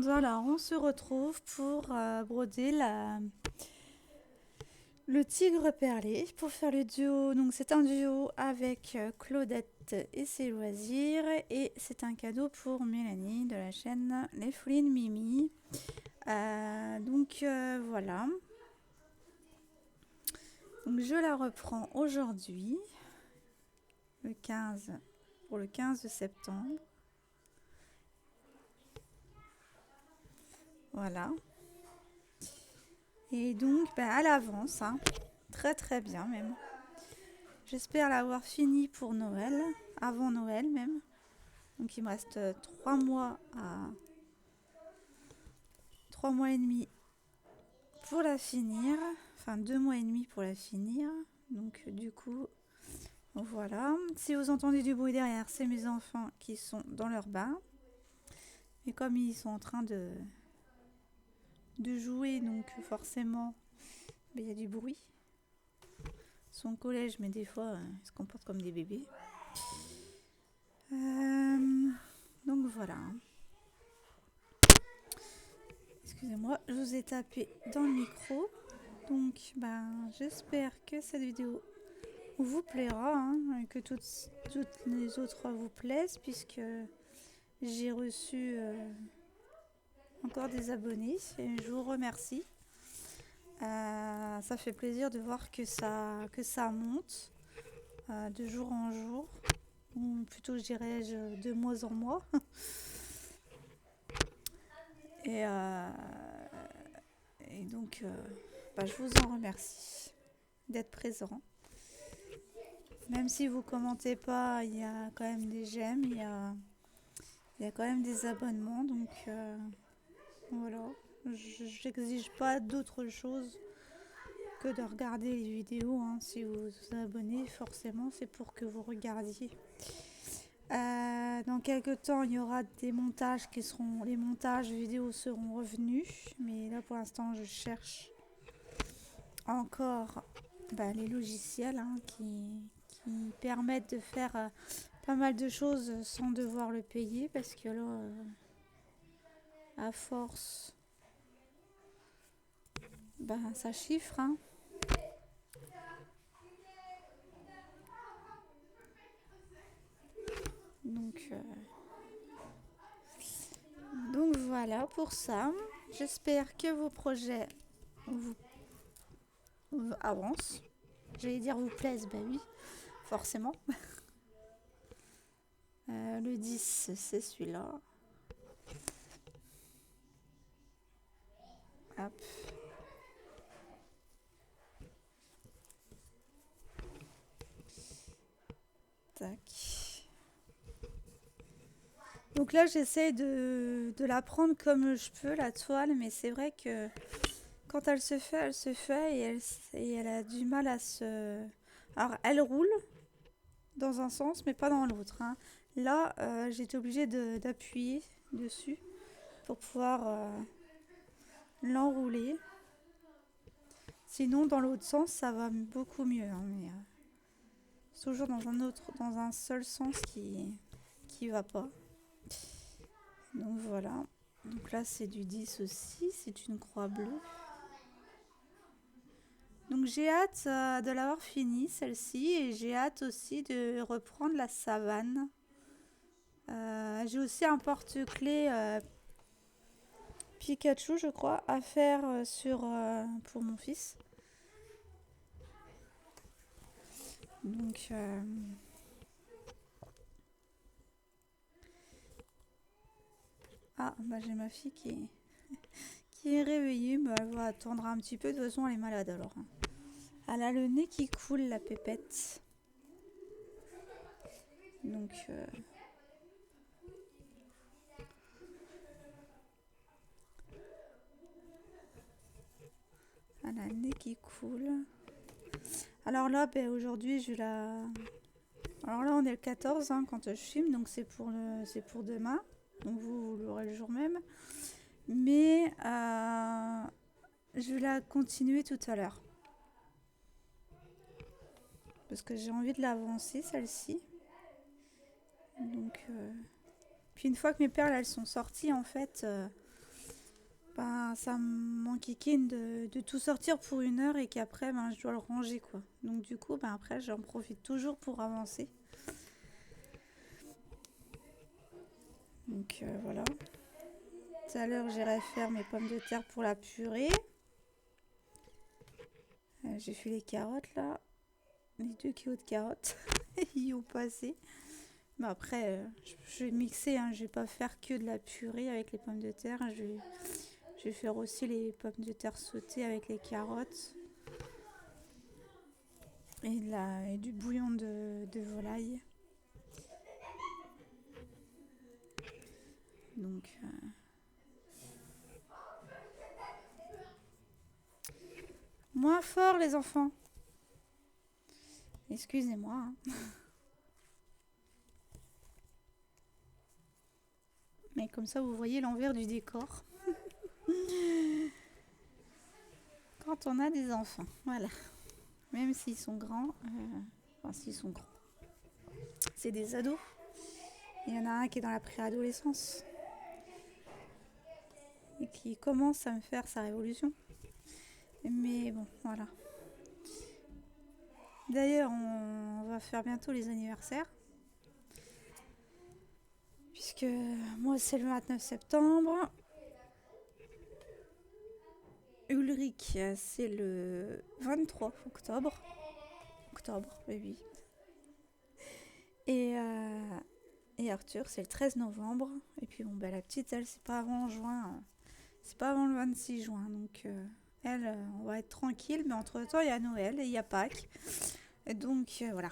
Alors, on se retrouve pour broder le tigre perlé pour faire le duo. Donc, c'est un duo avec Claudette et ses loisirs. Et c'est un cadeau pour Mélanie de la chaîne Les Folies de Mimi. Voilà. Donc, je la reprends aujourd'hui, pour le 15 septembre. Voilà. Et donc, à l'avance, hein. Très très bien même. J'espère l'avoir fini pour Noël, avant Noël même. Donc il me reste 3 mois et demi pour la finir. Enfin 2 mois et demi pour la finir. Donc du coup, voilà. Si vous entendez du bruit derrière, c'est mes enfants qui sont dans leur bain. Et comme ils sont en train de jouer, donc forcément, il y a du bruit. Ils sont au collège, mais des fois, ils se comportent comme des bébés. Donc voilà. Excusez-moi, je vous ai tapé dans le micro. Donc j'espère que cette vidéo vous plaira, hein, et que toutes les autres vous plaisent, puisque j'ai reçu encore des abonnés et je vous remercie. Ça fait plaisir de voir que ça monte de jour en jour, ou plutôt je dirais de mois en mois. Et donc, je vous en remercie d'être présent. Même si vous commentez pas, il y a quand même des j'aime, il y a quand même des abonnements. Donc, voilà. J'exige pas d'autre chose que de regarder les vidéos, hein. Si vous vous abonnez, forcément, c'est pour que vous regardiez. Dans quelques temps, il y aura des montages les montages vidéo seront revenus, mais là pour l'instant je cherche encore les logiciels, hein, qui permettent de faire pas mal de choses sans devoir le payer, parce que là à force ça chiffre, hein. Donc voilà pour ça. J'espère que vos projets vous avancent. J'allais dire vous plaisent, oui, forcément. Le 10, c'est celui-là. Hop. Tac. Donc là, j'essaie de la prendre comme je peux, la toile, mais c'est vrai que quand elle se fait et elle a du mal à se... Alors, elle roule dans un sens, mais pas dans l'autre, hein. Là, j'étais obligée d'appuyer dessus pour pouvoir l'enrouler. Sinon, dans l'autre sens, ça va beaucoup mieux, hein, mais c'est toujours dans un seul sens qui va pas. Donc voilà. Donc là, c'est du 10 aussi, c'est une croix bleue. Donc j'ai hâte de l'avoir fini, celle-ci, et j'ai hâte aussi de reprendre la savane. J'ai aussi un porte-clés Pikachu, je crois, à faire pour mon fils. Donc j'ai ma fille qui est réveillée, mais elle va attendre un petit peu, de toute façon elle est malade alors. Elle a le nez qui coule, la pépette. Donc elle a le nez qui coule. Alors là, aujourd'hui, alors là, on est le 14, hein, quand je filme, donc c'est pour demain. Donc vous l'aurez le jour même. Mais je vais la continuer tout à l'heure. Parce que j'ai envie de l'avancer, celle-ci. Donc, puis une fois que mes perles, elles sont sorties, en fait, Ben, ça m'enquiquine de tout sortir pour 1 heure et qu'après, ben, je dois le ranger, quoi. Donc du coup, ben, après, j'en profite toujours pour avancer. Donc voilà. Tout à l'heure, j'irai faire mes pommes de terre pour la purée. J'ai fait les carottes là. Les 2 kilos de carottes. Ils y ont passé. Mais après, je vais mixer. Hein. Je vais pas faire que de la purée avec les pommes de terre. Je vais faire aussi les pommes de terre sautées avec les carottes. Et du bouillon de volaille. Donc, moins fort les enfants. Excusez-moi. Hein. Mais comme ça, vous voyez l'envers du décor. Quand on a des enfants, voilà. Même s'ils sont grands, enfin s'ils sont grands, c'est des ados. Il y en a un qui est dans la préadolescence et qui commence à me faire sa révolution. Mais bon, voilà. D'ailleurs, on va faire bientôt les anniversaires. Puisque moi, c'est le 29 septembre. Ulrich, c'est le 23 octobre. Octobre, oui. Et, Arthur, c'est le 13 novembre. Et puis, bon, bah, la petite, elle, c'est pas avant juin. C'est pas avant le 26 juin. Donc, elle, on va être tranquille. Mais entre-temps, il y a Noël et il y a Pâques. Et donc, voilà.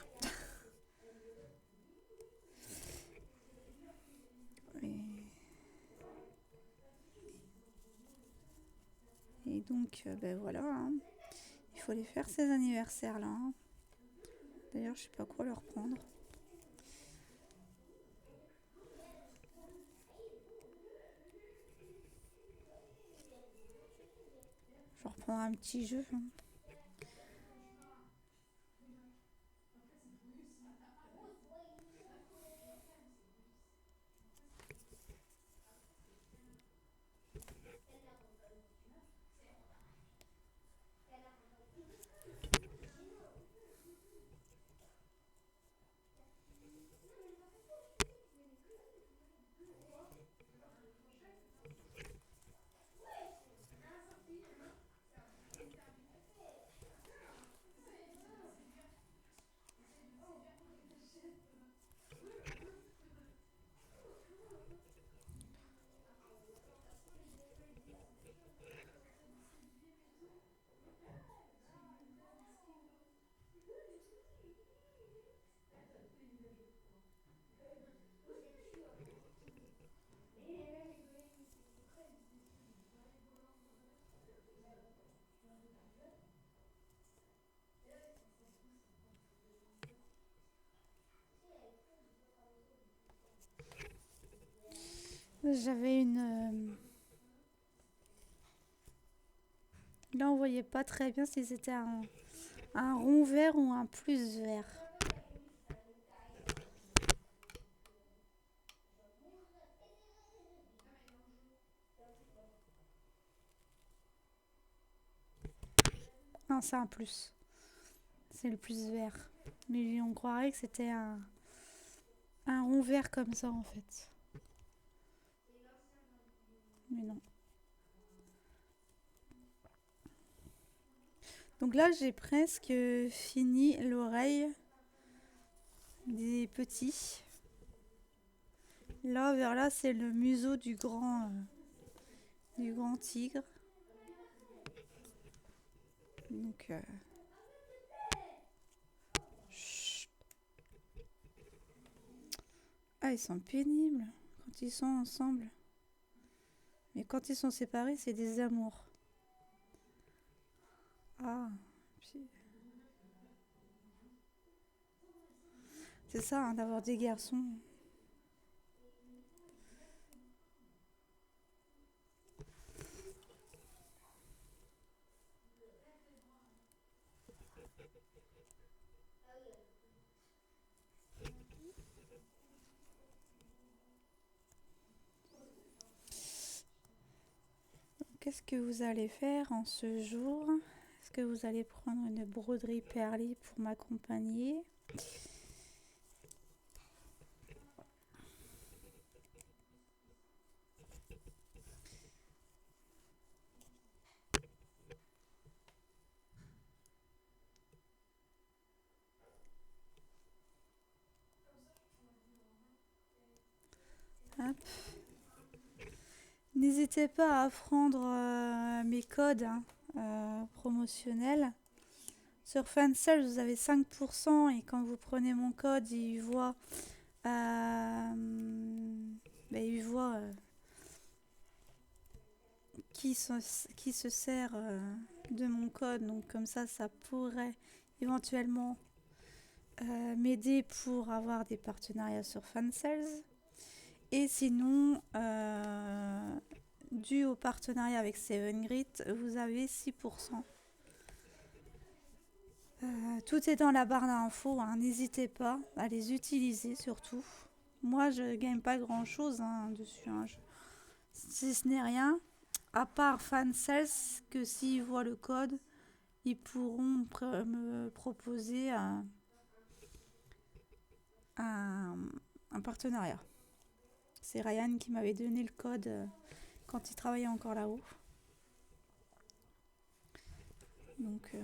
Et donc, ben voilà. Hein. Il faut les faire ces anniversaires-là. Hein. D'ailleurs, je sais pas quoi leur prendre. Je vais reprendre un petit jeu. Hein. J'avais une. Là, on voyait pas très bien si c'était un rond vert ou un plus vert. Non, c'est un plus. C'est le plus vert. Mais on croirait que c'était un rond vert comme ça en fait. Mais non. Donc là, j'ai presque fini l'oreille des petits. Là, vers là, c'est le museau du grand tigre. Donc, ah, ils sont pénibles quand ils sont ensemble. Mais quand ils sont séparés, c'est des amours. Ah, puis- c'est ça, hein, d'avoir des garçons. qu'est-ce que vous allez faire en ce jour? Est-ce que vous allez prendre une broderie perlée pour m'accompagner? Hop. N'hésitez pas à prendre mes codes promotionnels. Sur Fansales, vous avez 5% et quand vous prenez mon code, il voit, qui se sert de mon code. Donc comme ça pourrait éventuellement m'aider pour avoir des partenariats sur Fansales. Et sinon, dû au partenariat avec 7Grit, vous avez 6%. Tout est dans la barre d'infos, hein. N'hésitez pas à les utiliser surtout. Moi, je gagne pas grand chose dessus, hein. Si ce n'est rien, à part Fansales, que s'ils voient le code, ils pourront me proposer un partenariat. C'est Ryan qui m'avait donné le code quand il travaillait encore là-haut. Donc,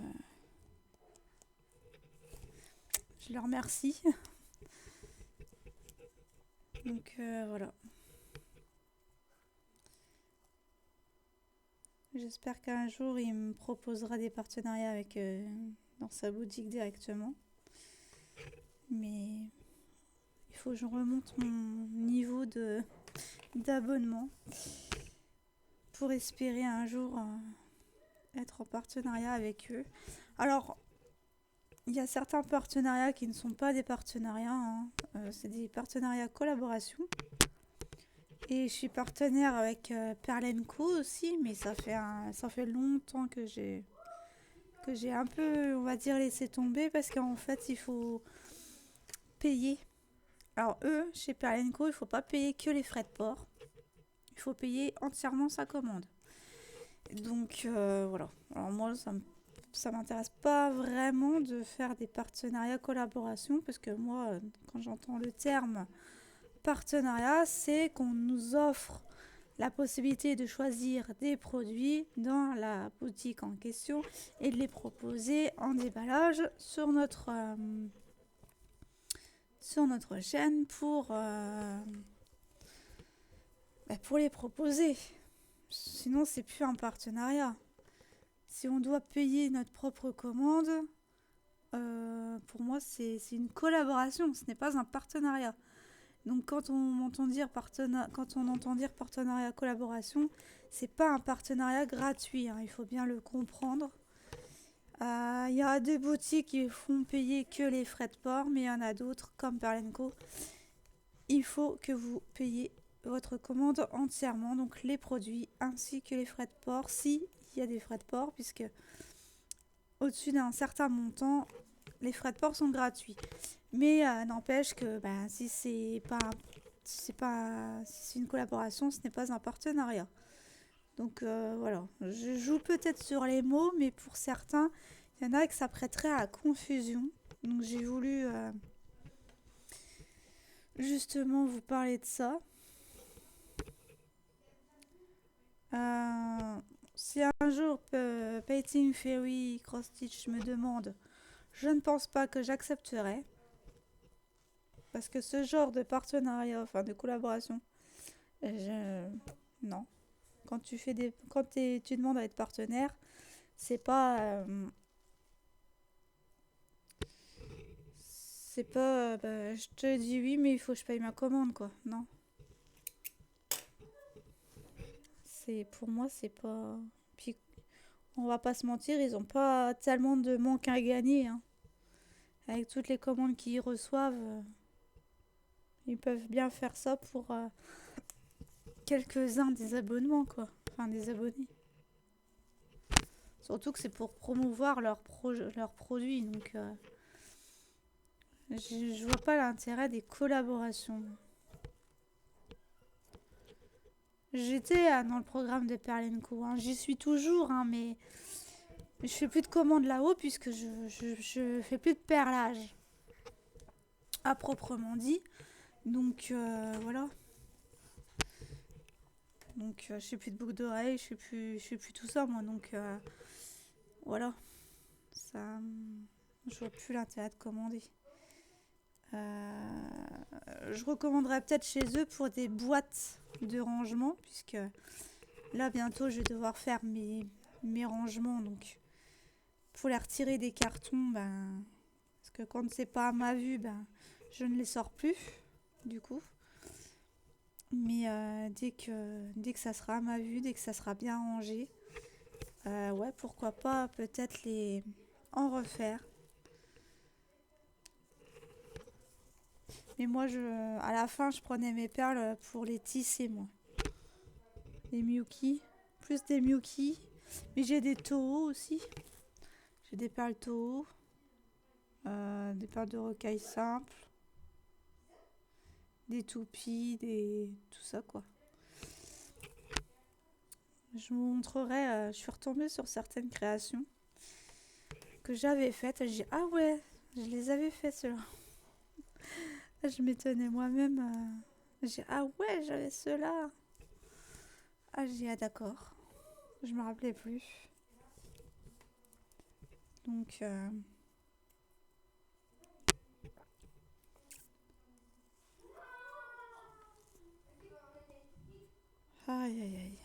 je le remercie. Donc, voilà. J'espère qu'un jour, il me proposera des partenariats avec dans sa boutique directement. Mais il faut que je remonte mon niveau d'abonnement pour espérer un jour être en partenariat avec eux. Alors, il y a certains partenariats qui ne sont pas des partenariats, hein. C'est des partenariats collaboration. Et je suis partenaire avec Perlen Co aussi, mais ça fait longtemps que j'ai un peu, on va dire, laissé tomber parce qu'en fait, il faut payer. Alors eux, chez Perlen Co, il ne faut pas payer que les frais de port. Il faut payer entièrement sa commande. Donc voilà. Alors moi, ça m'intéresse pas vraiment de faire des partenariats collaboration parce que moi, quand j'entends le terme partenariat, c'est qu'on nous offre la possibilité de choisir des produits dans la boutique en question et de les proposer en déballage sur notre chaîne pour les proposer. Sinon, c'est plus un partenariat. Si on doit payer notre propre commande, pour moi, c'est une collaboration, ce n'est pas un partenariat. Donc quand on entend dire partenariat collaboration, c'est pas un partenariat gratuit, hein, il faut bien le comprendre. Il y a des boutiques qui font payer que les frais de port, mais il y en a d'autres comme Perlen Co. Il faut que vous payiez votre commande entièrement, donc les produits ainsi que les frais de port, s'il y a des frais de port, puisque au-dessus d'un certain montant, les frais de port sont gratuits. Mais n'empêche que si c'est une collaboration, ce n'est pas un partenariat. Donc voilà, je joue peut-être sur les mots, mais pour certains, il y en a que ça prêterait à confusion. Donc j'ai voulu justement vous parler de ça. Si un jour Painting Fairy Cross Stitch me demande, je ne pense pas que j'accepterai. Parce que ce genre de partenariat, enfin de collaboration, non. Quand tu demandes à être partenaire, c'est pas je te dis oui mais il faut que je paye ma commande quoi. Non. Pour moi c'est pas. Puis on va pas se mentir, ils ont pas tellement de manque à gagner, hein. Avec toutes les commandes qu'ils reçoivent, ils peuvent bien faire ça pour quelques-uns des abonnements quoi. Enfin des abonnés. Surtout que c'est pour promouvoir leurs produits. Donc, je vois pas l'intérêt des collaborations. J'étais dans le programme de Perlin Co, hein. J'y suis toujours, hein, mais je fais plus de commandes là-haut puisque je fais plus de perlage à proprement dit. Donc voilà. Donc je fais plus de boucles d'oreilles, je fais plus tout ça moi. Donc voilà. Ça, je vois plus l'intérêt de commander. Je recommanderais peut-être chez eux pour des boîtes de rangement, puisque là bientôt je vais devoir faire mes rangements. Donc pour les retirer des cartons, ben, parce que quand c'est pas à ma vue, ben, je ne les sors plus du coup. Mais dès que ça sera à ma vue, dès que ça sera bien rangé, ouais, pourquoi pas peut-être les en refaire. Mais moi, à la fin, je prenais mes perles pour les tisser, moi. Les Miyuki. Plus des Miyuki. Mais j'ai des Toho aussi. J'ai des perles Toho. Des perles de rocaille simples. Des toupies, tout ça, quoi. Je vous montrerai. Je suis retombée sur certaines créations que j'avais faites. J'ai dit, ah ouais, je les avais faites, ceux-là. Je m'étonnais moi-même. J'ai dit, ah ouais, j'avais ceux-là. Ah, j'ai dit, ah d'accord. Je me rappelais plus. Donc, aïe aïe aïe,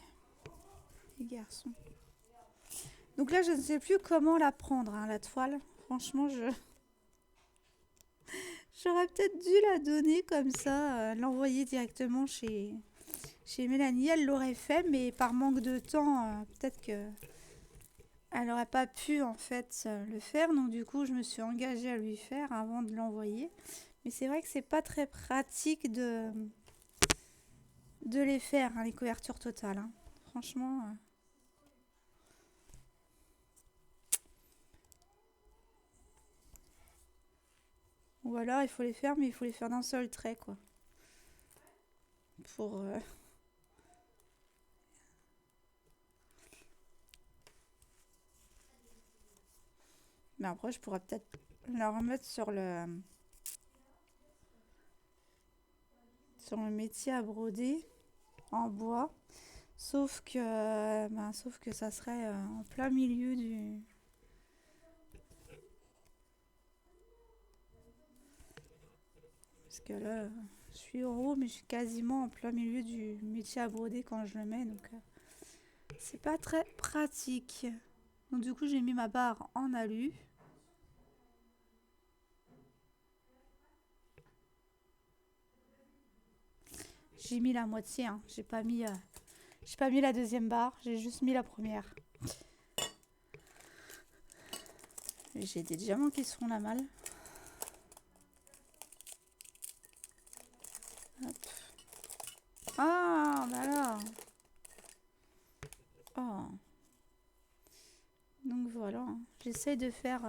les garçons. Donc là, je ne sais plus comment la prendre, hein, la toile. Franchement, j'aurais peut-être dû la donner comme ça, l'envoyer directement chez Mélanie. Elle l'aurait fait, mais par manque de temps, peut-être que elle n'aurait pas pu en fait le faire. Donc du coup, je me suis engagée à lui faire avant de l'envoyer. Mais c'est vrai que c'est pas très pratique de les faire, hein, les couvertures totales, hein. Franchement. Ou alors il faut les faire, mais il faut les faire d'un seul trait, quoi. Pour. Mais après, je pourrais peut-être la remettre sur le métier à broder en bois. Sauf que ça serait en plein milieu du. Parce que là, je suis en haut, mais je suis quasiment en plein milieu du métier à broder quand je le mets. Donc, c'est pas très pratique. Donc, du coup, j'ai mis ma barre en alu. J'ai mis la moitié, hein. J'ai pas mis la deuxième barre, j'ai juste mis la première. J'ai des diamants qui se font la malle. Hop. Ah, bah alors. Oh. Donc voilà, j'essaye de faire.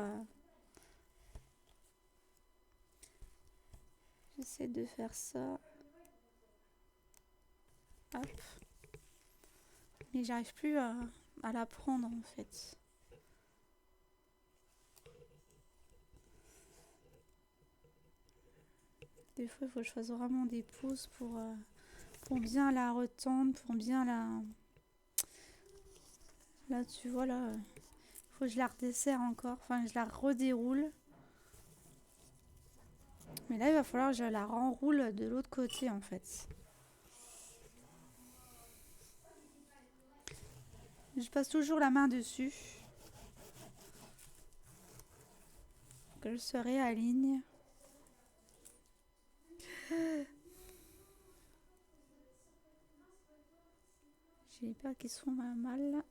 J'essaie de faire ça. Hop. Mais j'arrive plus à la prendre en fait. Des fois, il faut que je fasse vraiment des pauses pour bien la retendre, pour bien la. Là, tu vois, là, il faut que je la redesserre encore. Enfin, je la redéroule. Mais là, il va falloir que je la renroule de l'autre côté en fait. Je passe toujours la main dessus. Que je se réaligne. J'ai les perles qui se font mal.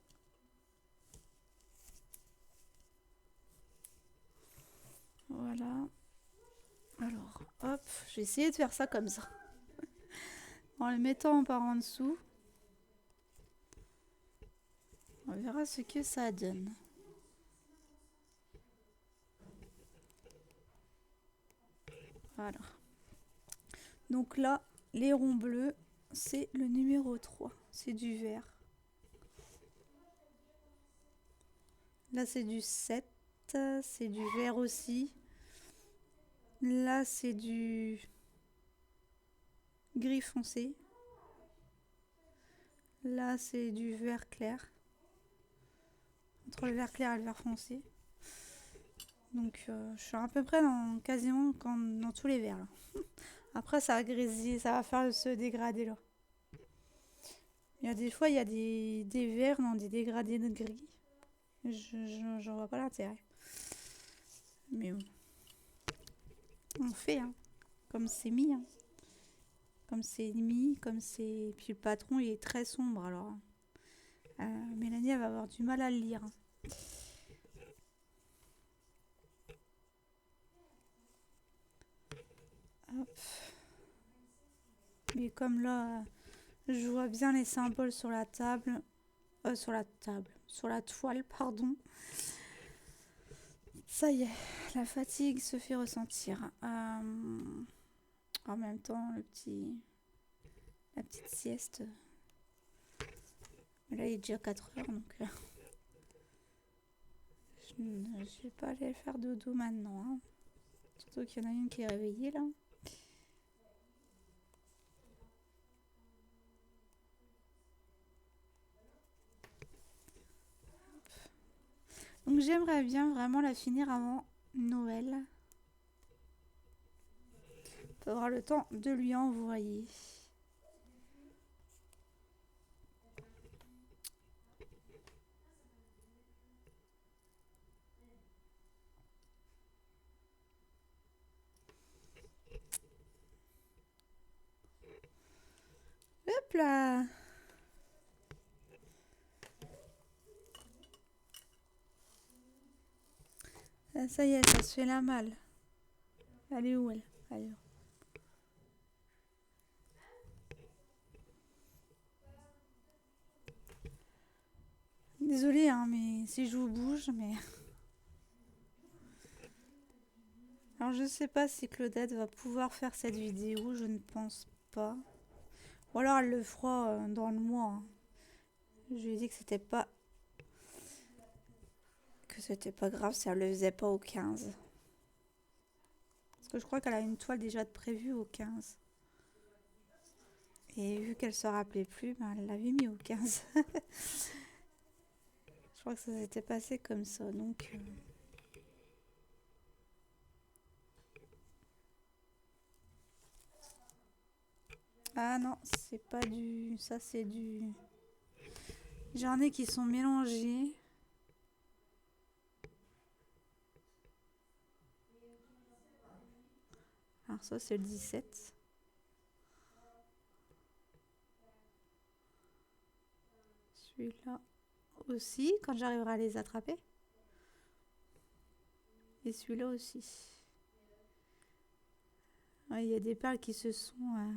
Voilà. Alors, hop, je vais essayer de faire ça comme ça. En le mettant par en dessous. On verra ce que ça donne. Voilà. Donc là, les ronds bleus, c'est le numéro 3. C'est du vert. Là, c'est du 7. C'est du vert aussi. Là, c'est du gris foncé. Là, c'est du vert clair. Entre le vert clair et le vert foncé. Donc, je suis à peu près quasiment dans tous les verts. Là. Après, ça va grésiller, ça va faire ce dégradé là. Il y a des fois, il y a des verts dans des dégradés de gris. J'en vois pas l'intérêt. Mais bon. On fait, hein. Comme c'est mis, hein. Comme c'est mis, comme c'est... Puis le patron, il est très sombre, alors. Mélanie, elle va avoir du mal à le lire. Hop. Mais comme là, je vois bien les symboles sur la table. Sur la toile, pardon. Ça y est, la fatigue se fait ressentir. En même temps, la petite sieste. Là, il est déjà 4 heures, donc je vais pas aller faire dodo maintenant. Hein. Surtout qu'il y en a une qui est réveillée là. Donc j'aimerais bien vraiment la finir avant Noël. Pour avoir le temps de lui envoyer. Hop là. Ça y est, ça se fait la malle. Elle est où elle? Alors. Désolée, hein, mais si je vous bouge, mais... Alors je sais pas si Claudette va pouvoir faire cette vidéo, je ne pense pas. Ou alors elle le fera dans le mois. Hein. Je lui ai dit que c'était pas grave si elle le faisait pas au 15. Parce que je crois qu'elle a une toile déjà de prévue au 15. Et vu qu'elle se rappelait plus, ben elle l'avait mis au 15. Je crois que ça s'était passé comme ça, donc... Ah non, c'est pas du... Ça, c'est du... J'en ai qui sont mélangés. Alors ça, c'est le 17. Celui-là aussi, quand j'arriverai à les attraper. Et celui-là aussi. Il y a des perles qui se sont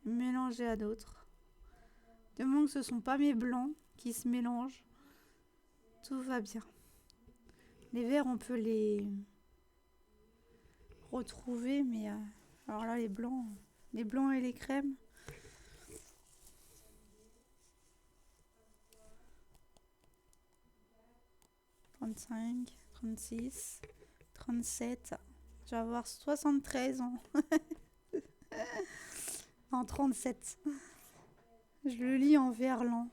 mélangées à d'autres. Du moment que ce ne sont pas mes blancs qui se mélangent, tout va bien. Les verts, on peut les retrouver, mais alors là, les blancs et les crèmes. « 35, 36, 37. Je vais avoir 73 ans. En 37. Je le lis en verlan.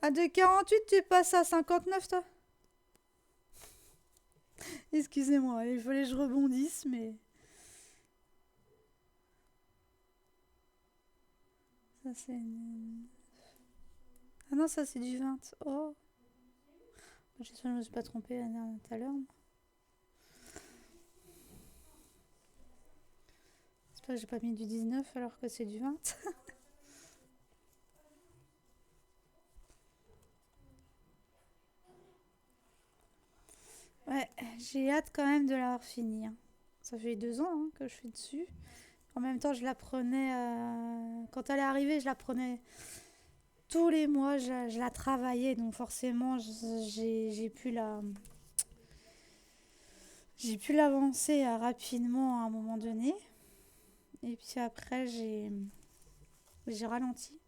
À 2,48, tu passes à 59, toi? Excusez-moi, il fallait que je rebondisse, mais... Ça, c'est... Ah non, ça, c'est du 20. Oh, j'espère que je me suis pas trompée tout à l'heure. J'espère que j'ai pas mis du 19 alors que c'est du 20. Ouais, j'ai hâte quand même de l'avoir fini, hein. Ça fait 2 ans hein, que je suis dessus. En même temps, je la prenais... Quand elle est arrivée, je la prenais tous les mois. Je la travaillais, donc forcément, j'ai pu la... J'ai pu l'avancer rapidement à un moment donné. Et puis après, j'ai ralenti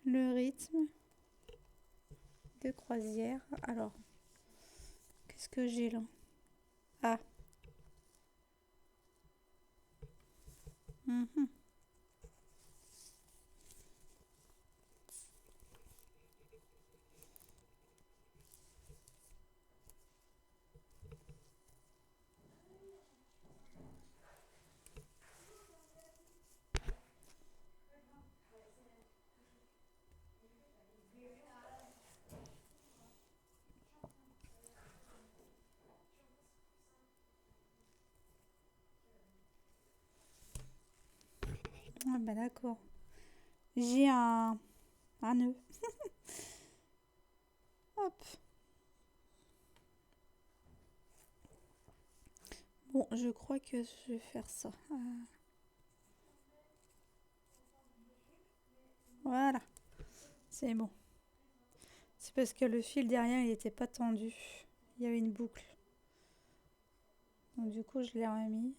le rythme de croisière. Alors, qu'est-ce que j'ai là? Ah. Mhm. Ah bah d'accord. J'ai un nœud. Hop. Bon, je crois que je vais faire ça. Voilà, c'est bon. C'est parce que le fil derrière, il n'était pas tendu. Il y avait une boucle. Donc du coup, je l'ai remis.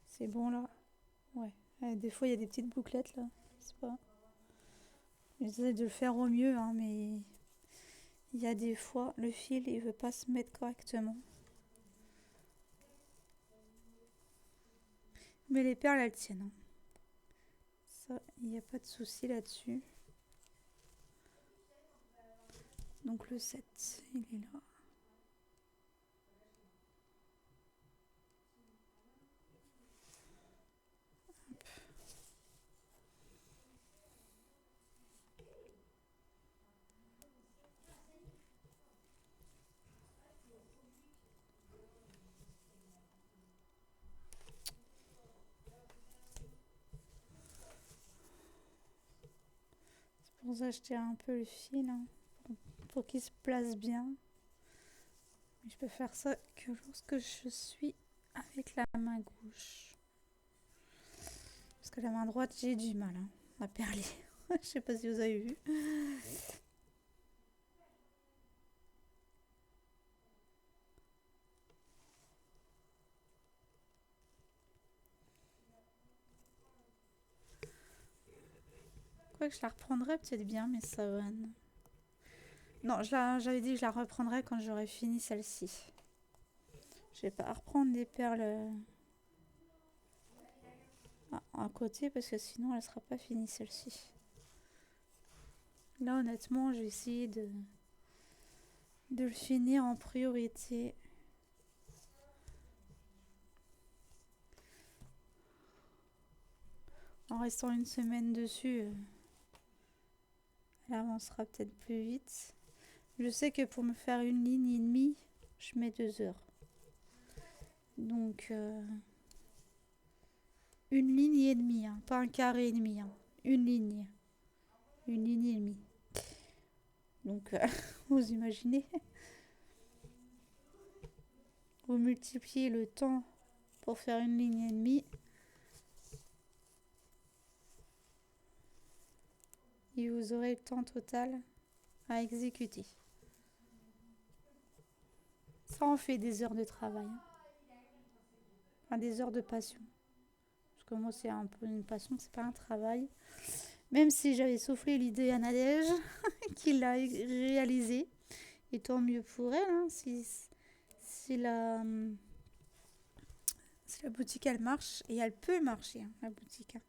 C'est bon là. Ouais. Des fois, il y a des petites bouclettes là. C'est pas... J'essaie de le faire au mieux, hein, mais il y a des fois, le fil, il veut pas se mettre correctement. Mais les perles, elles tiennent, hein. Ça, il n'y a pas de souci là-dessus. Donc le 7, il est là. C'est pour ça que je tire un peu le fil, hein, pour qu'il se place bien. Mais je peux faire ça que lorsque je suis avec la main gauche. Parce que la main droite, j'ai du mal hein, à perler. Je sais pas si vous avez vu. Quoique je la reprendrais peut-être bien, mais ça va. Non, j'avais dit que je la reprendrais quand j'aurais fini celle-ci. Je vais pas reprendre des perles à côté parce que sinon elle sera pas finie celle-ci. Là honnêtement je vais essayer de le finir en priorité. En restant une semaine dessus, elle avancera peut-être plus vite. Je sais que pour me faire une ligne et demie, je mets 2 heures. Donc une ligne et demie, hein, pas un carré et demi. Hein. Une ligne. Une ligne et demie. Donc vous imaginez, vous multipliez le temps pour faire une ligne et demie. Et vous aurez le temps total à exécuter. Ça en fait des heures de travail. Hein. Enfin, des heures de passion. Parce que moi, c'est un peu une passion, c'est pas un travail. Même si j'avais soufflé l'idée à Nadège, qui l'a réalisé. Et tant mieux pour elle, hein, si la boutique elle marche. Et elle peut marcher, hein, la boutique. Hein.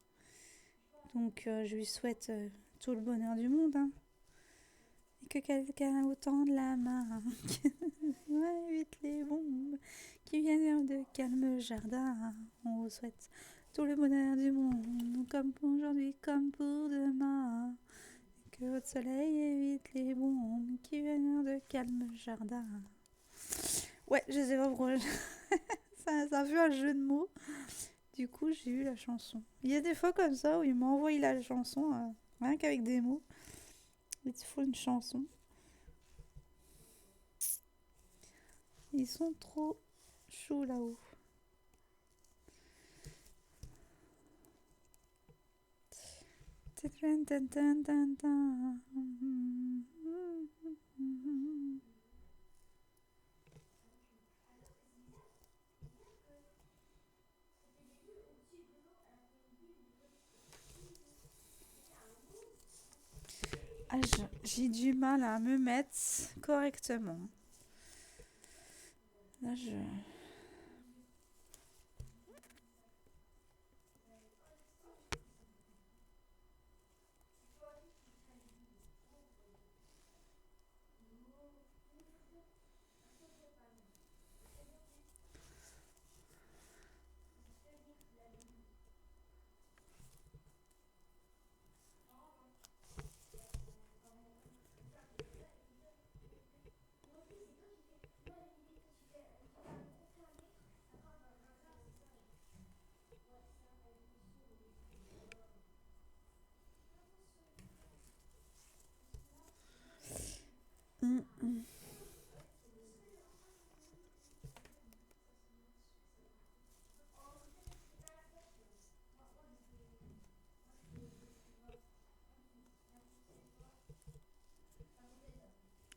Donc je lui souhaite tout le bonheur du monde, hein. Et que quelqu'un autant de la main ouais, évite les bombes qui viennent de calme jardin. On vous souhaite tout le bonheur du monde, comme pour aujourd'hui, comme pour demain. Que votre soleil évite les bombes qui viennent de calme jardin. Ouais, je sais pas pourquoi. Ça fait un jeu de mots. Du coup, j'ai eu la chanson. Il y a des fois comme ça où il m'envoie la chanson, rien qu'avec des mots. Il te faut une chanson. Ils sont trop choux là-haut. Ah, j'ai du mal à me mettre correctement. Là, je...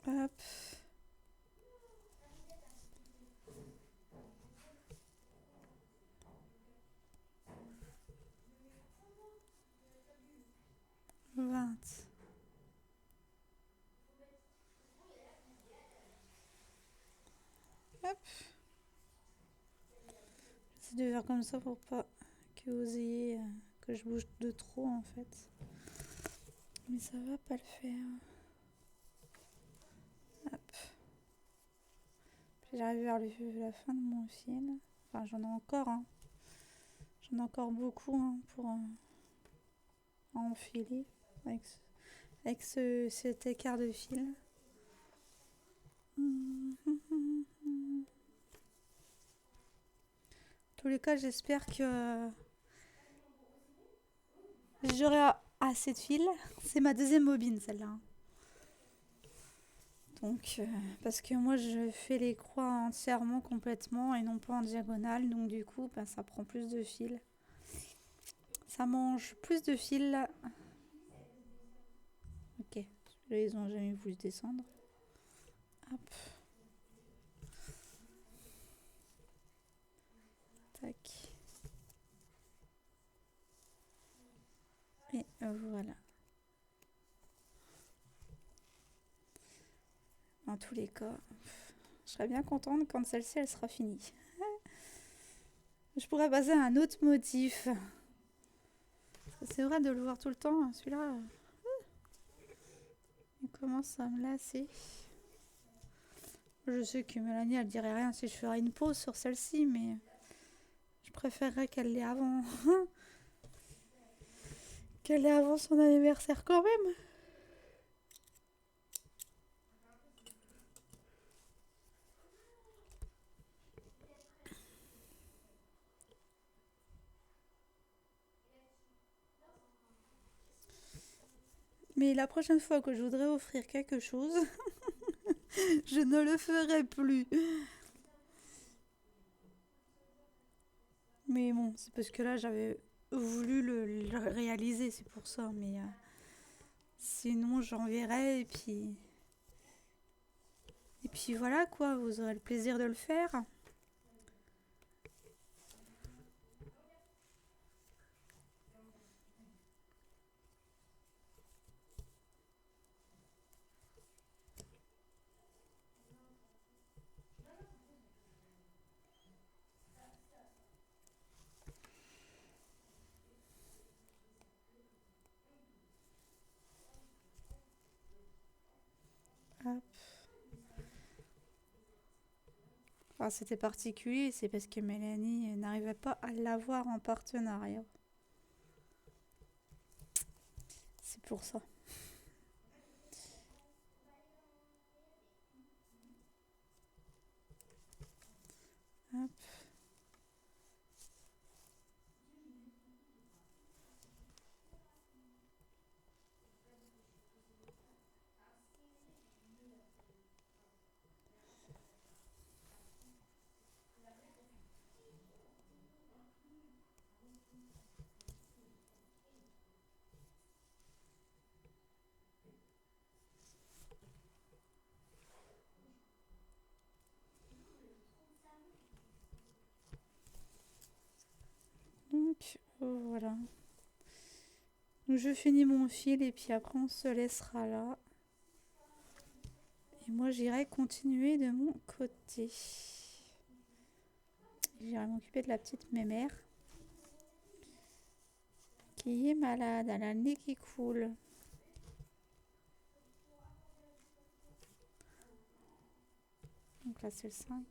Hop. Vingt. Hop. J'essaie de faire comme ça pour pas que vous ayez... que je bouge de trop en fait. Mais ça va pas le faire. Hop. Puis j'arrive vers la fin de mon fil. Enfin, j'en ai encore, hein. J'en ai encore beaucoup, hein, pour enfiler avec cet écart de fil. En tous les cas, j'espère que j'aurai assez de fil. C'est ma deuxième bobine, celle-là. Donc, parce que moi, je fais les croix entièrement, complètement, et non pas en diagonale. Donc, du coup, ça prend plus de fil. Ça mange plus de fil. Ok, là, ils ont jamais voulu descendre. Hop. Tac. Et voilà. En tous les cas, je serais bien contente quand celle-ci, elle sera finie. Je pourrais passer à un autre motif. C'est vrai de le voir tout le temps, celui-là. Il commence à me lasser. Je sais que Mélanie, elle dirait rien si je ferais une pause sur celle-ci, mais je préférerais qu'elle l'ait avant. Qu'elle l'ait avant son anniversaire quand même. Mais la prochaine fois que je voudrais offrir quelque chose, je ne le ferai plus. Mais bon, c'est parce que là, j'avais voulu le réaliser, c'est pour ça. Mais sinon, j'enverrai et puis... Et puis voilà quoi, vous aurez le plaisir de le faire. Enfin, c'était particulier, c'est parce que Mélanie n'arrivait pas à l'avoir en partenariat. C'est pour ça. Hop. Donc, voilà. Donc, je finis mon fil et puis après, on se laissera là. Et moi, j'irai continuer de mon côté. J'irai m'occuper de la petite mémère qui est malade. Elle a le nez qui coule. Donc là, c'est le 5.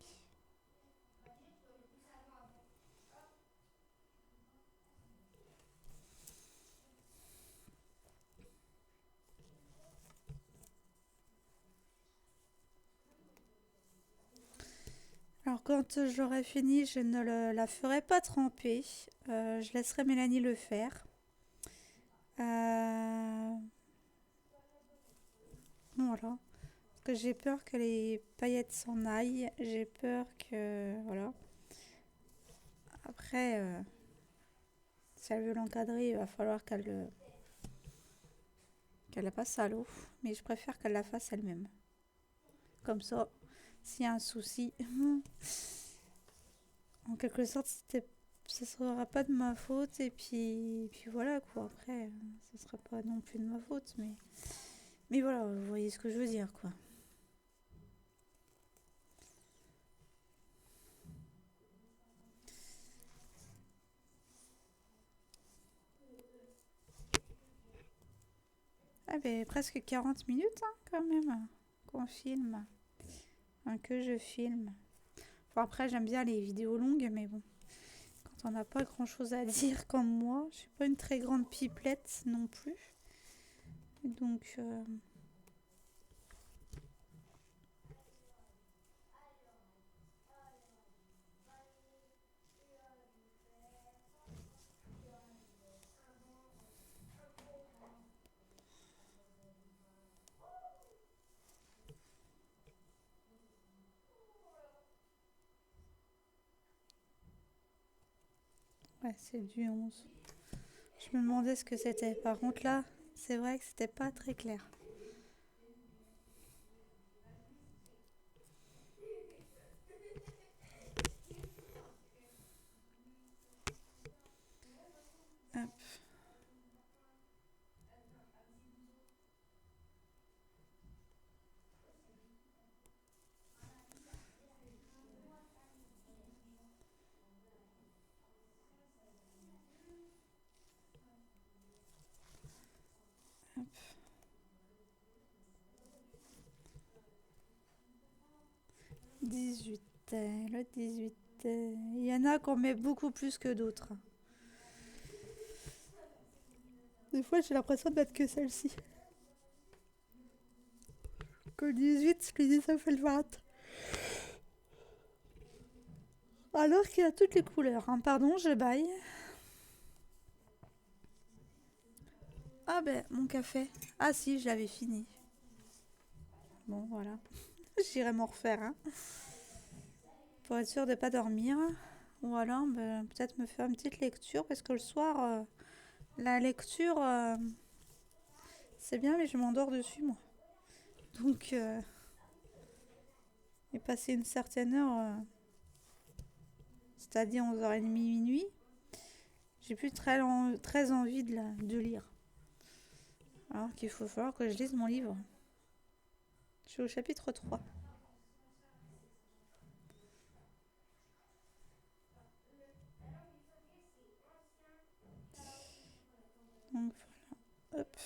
Alors quand j'aurai fini, je ne la ferai pas tremper. Je laisserai Mélanie le faire. Voilà. Parce que j'ai peur que les paillettes s'en aillent. J'ai peur que... Voilà. Après, si elle veut l'encadrer, il va falloir qu'elle la passe à l'eau. Mais je préfère qu'elle la fasse elle-même. Comme ça, s'il y a un souci, en quelque sorte, ce ne sera pas de ma faute. Et puis voilà quoi. Après, ce ne sera pas non plus de ma faute. Mais voilà, vous voyez ce que je veux dire quoi. Ah ben presque 40 minutes hein, quand même qu'on filme. Enfin, que je filme. Enfin, après j'aime bien les vidéos longues mais bon. Quand on n'a pas grand chose à dire comme moi, je suis pas une très grande pipelette non plus. Donc ouais c'est du 11. Je me demandais ce que c'était. Par contre là, c'est vrai que c'était pas très clair. Hop. Hop. 18. Le 18. Il y en a qu'on met beaucoup plus que d'autres. Des fois j'ai l'impression de mettre que celle-ci. Que le 18, le 19 et le 20. Alors qu'il y a toutes les couleurs. Hein. Pardon, je baille. Ah ben, mon café. Ah si, je l'avais fini. Bon, voilà. J'irai m'en refaire. Hein. Pour être sûr de ne pas dormir. Ou alors, ben, peut-être me faire une petite lecture. Parce que le soir, la lecture, c'est bien, mais je m'endors dessus, moi. Donc, et passer une certaine heure, c'est-à-dire 11h30, minuit, j'ai plus très envie de lire. Alors qu'il faut falloir que je lise mon livre. Je suis au chapitre 3. Donc voilà. Hop.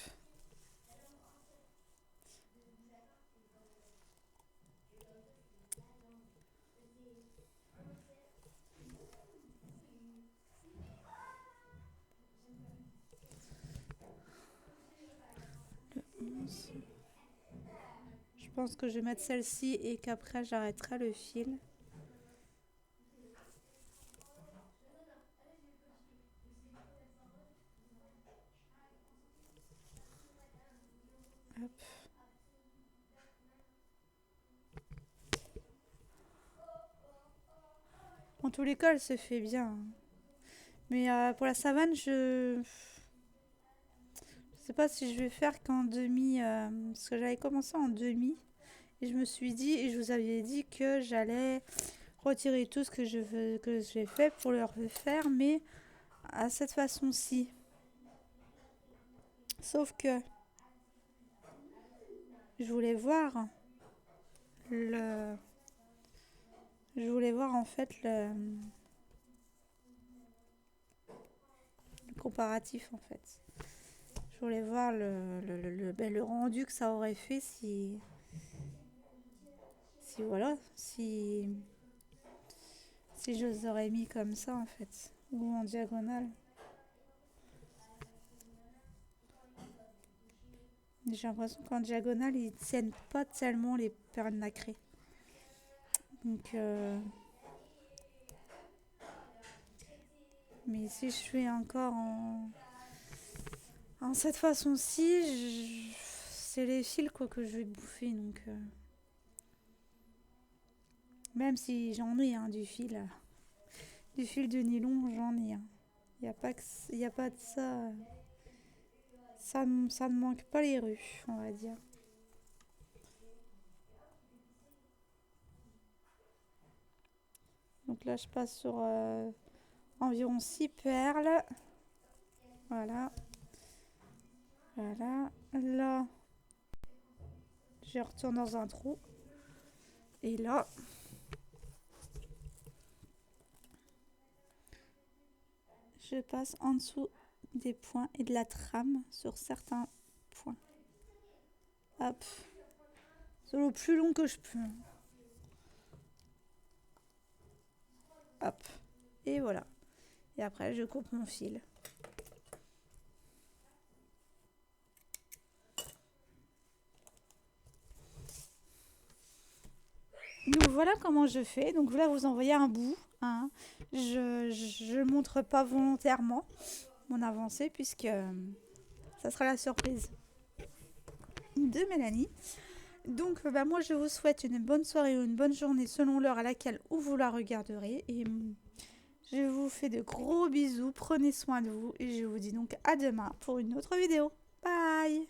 Je pense que je vais mettre celle-ci et qu'après j'arrêterai le fil. Hop. En tous les cas, elle se fait bien. Mais pour la savane, je sais pas si je vais faire qu'en demi. Parce que j'avais commencé en demi. Et je me suis dit, et je vous avais dit que j'allais retirer tout ce que j'ai fait pour le refaire, mais à cette façon-ci. Sauf que je voulais voir le. Je voulais voir en fait le comparatif en fait. Je voulais voir le rendu que ça aurait fait si voilà, si je les aurais mis comme ça en fait, ou en diagonale. J'ai l'impression qu'en diagonale, ils tiennent pas tellement les perles nacrées. Donc, mais si je fais encore en cette façon-ci, c'est les fils quoi que je vais bouffer. Donc, même si j'en ai du fil de nylon, j'en ai. Il n'y a pas y a pas de ça. Ça ne manque pas les rues, on va dire. Donc là, je passe sur environ 6 perles. Voilà. Voilà. Là, je retourne dans un trou. Et là, je passe en dessous des points et de la trame sur certains points. Hop. C'est le plus long que je peux. Hop. Et voilà. Et après, je coupe mon fil. Donc voilà comment je fais. Donc là, vous envoyez un bout. Hein. Je ne montre pas volontairement mon avancée puisque ça sera la surprise de Mélanie. Donc moi, je vous souhaite une bonne soirée ou une bonne journée selon l'heure à laquelle vous la regarderez. Et je vous fais de gros bisous. Prenez soin de vous. Et je vous dis donc à demain pour une autre vidéo. Bye!